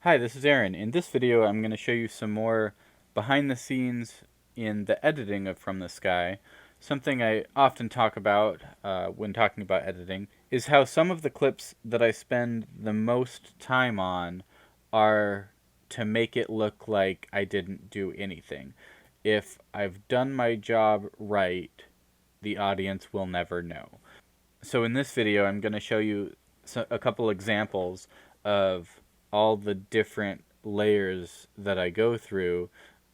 Hi, this is Aaron. In this video, I'm going to show you some more behind the scenes in the editing of From the Sky. Something I often talk about when talking about editing is how some of the clips that I spend the most time on are to make it look like I didn't do anything. If I've done my job right, the audience will never know. So in this video, I'm going to show you a couple examples of all the different layers that I go through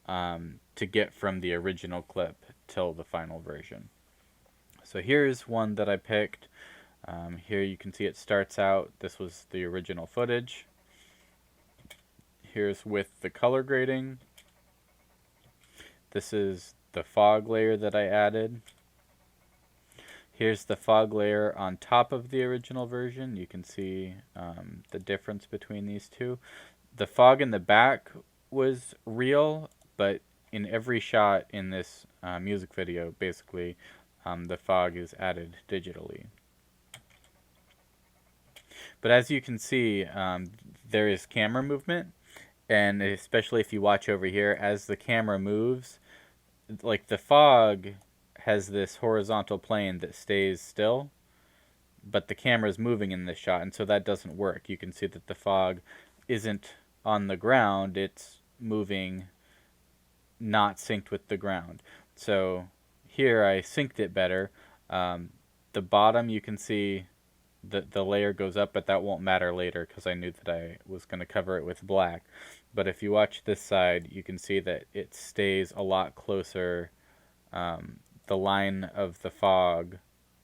to get from the original clip till the final version. So here's one that I picked. Here you can see it starts out. This was the original footage. Here's with the color grading. This is the fog layer that I added. Here's the fog layer on top of the original version. You can see the difference between these two. The fog in the back was real, but in every shot in this music video, basically, the fog is added digitally. But as you can see, there is camera movement, and especially if you watch over here, as the camera moves, like the fog has this horizontal plane that stays still, but the camera is moving in this shot, and so that doesn't work. You can see that the fog isn't on the ground, it's moving not synced with the ground. So here I synced it better. The bottom, you can see the layer goes up, but that won't matter later because I knew that I was going to cover it with black. But if you watch this side, you can see that it stays a lot closer. The line of the fog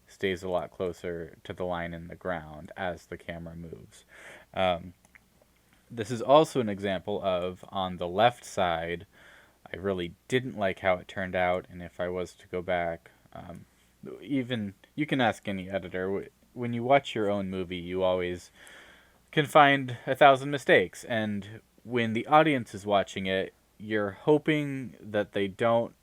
stays a lot closer to the line in the ground as the camera moves. This is also an example of, on the left side, I really didn't like how it turned out, and if I was to go back, even, you can ask any editor, when you watch your own movie, you always can find 1,000 mistakes, and when the audience is watching it, you're hoping that they don't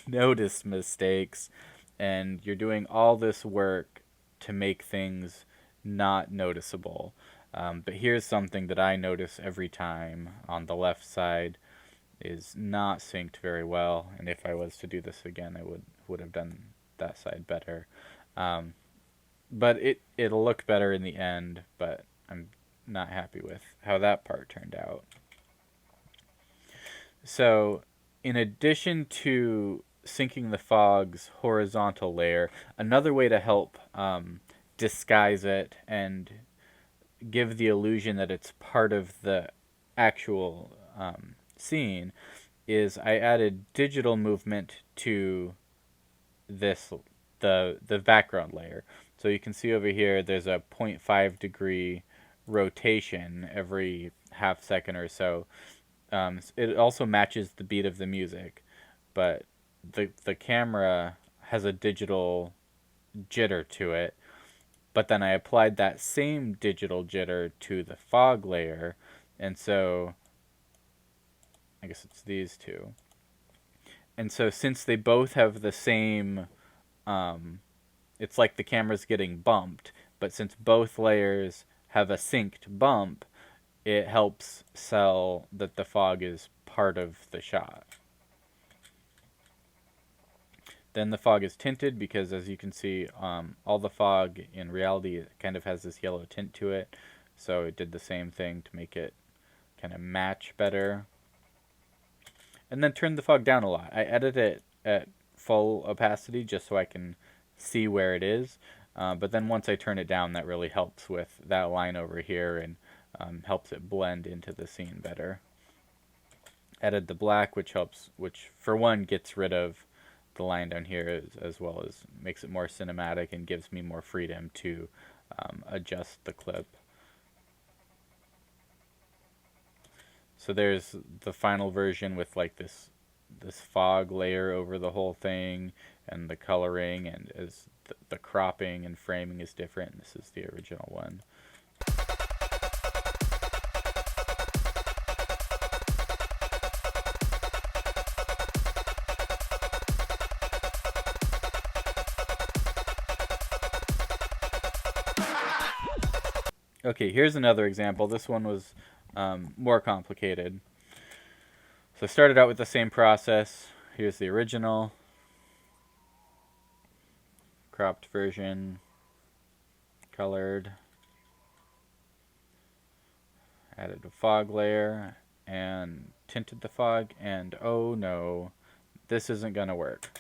notice mistakes, and you're doing all this work to make things not noticeable. But here's something that I notice every time on the left side is not synced very well, and if I was to do this again, I would have done that side better. But it'll look better in the end, but I'm not happy with how that part turned out. So in addition to syncing the fog's horizontal layer, another way to help disguise it and give the illusion that it's part of the actual scene is I added digital movement to the background layer. So you can see over here there's a 0.5 degree rotation every half second or so. It also matches the beat of the music, but the camera has a digital jitter to it. But then I applied that same digital jitter to the fog layer, and so I guess it's these two. And so since they both have the same, it's like the camera's getting bumped, but since both layers have a synced bump, it helps sell that the fog is part of the shot. Then the fog is tinted because, as you can see, all the fog in reality kind of has this yellow tint to it. So it did the same thing to make it kind of match better. And then turn the fog down a lot. I edit it at full opacity just so I can see where it is. But then once I turn it down, that really helps with that line over here and helps it blend into the scene better. Added the black, which for one gets rid of the line down here as well as makes it more cinematic and gives me more freedom to adjust the clip. So there's the final version with like this fog layer over the whole thing, and the coloring, and as the cropping and framing is different. This is the original one. Okay, here's another example. This one was more complicated. So I started out with the same process. Here's the original cropped version, colored, added a fog layer and tinted the fog, and oh no, this isn't gonna work.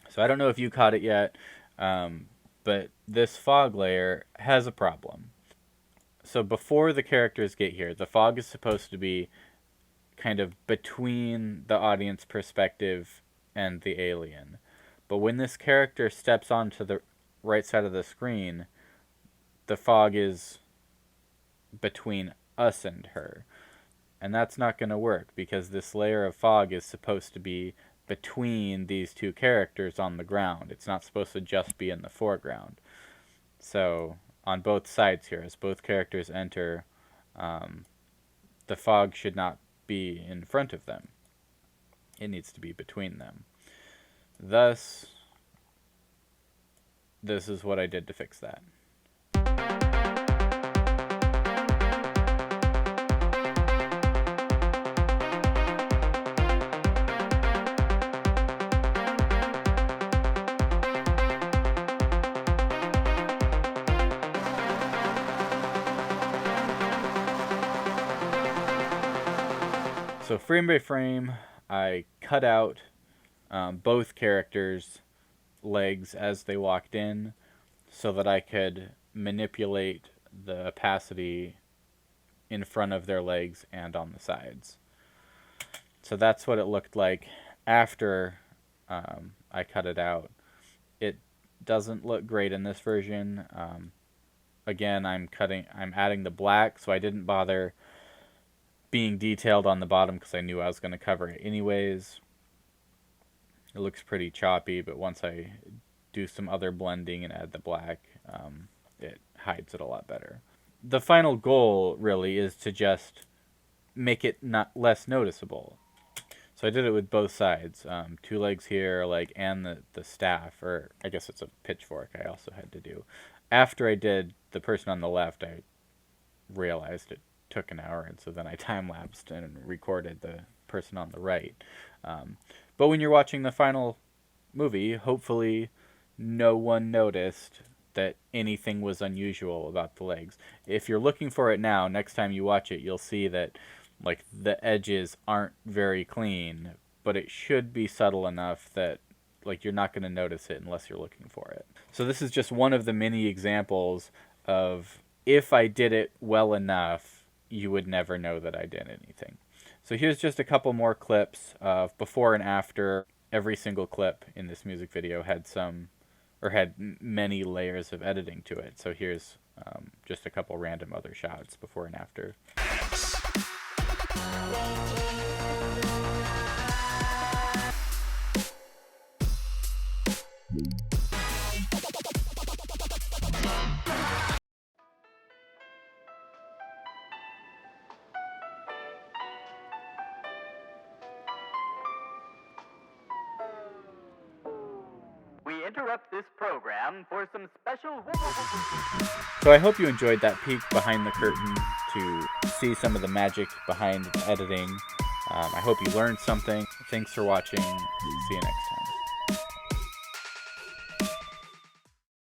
So I don't know if you caught it yet, but this fog layer has a problem. So before the characters get here, the fog is supposed to be kind of between the audience perspective and the alien. But when this character steps onto the right side of the screen, the fog is between us and her. And that's not going to work because this layer of fog is supposed to be between these two characters on the ground. It's not supposed to just be in the foreground. So on both sides here, as both characters enter, the fog should not be in front of them. It needs to be between them. Thus, this is what I did to fix that. So frame by frame, I cut out both characters' legs as they walked in so that I could manipulate the opacity in front of their legs and on the sides. So that's what it looked like after I cut it out. It doesn't look great in this version. Again, I'm adding the black, so I didn't bother being detailed on the bottom because I knew I was going to cover it anyways. It looks pretty choppy, but once I do some other blending and add the black, it hides it a lot better. The final goal really is to just make it not less noticeable. So I did it with both sides, two legs here, and the staff, or I guess it's a pitchfork I also had to do. After I did the person on the left, I realized it took an hour, and so then I time-lapsed and recorded the person on the right. But when you're watching the final movie, hopefully no one noticed that anything was unusual about the legs. If you're looking for it now, next time you watch it, you'll see that the edges aren't very clean, but it should be subtle enough that you're not going to notice it unless you're looking for it. So this is just one of the many examples of if I did it well enough, you would never know that I did anything. So here's just a couple more clips of before and after. Every single clip in this music video had many layers of editing to it. So here's just a couple random other shots before and after. We interrupt this program for some special... So I hope you enjoyed that peek behind the curtain to see some of the magic behind the editing. I hope you learned something. Thanks for watching. See you next time.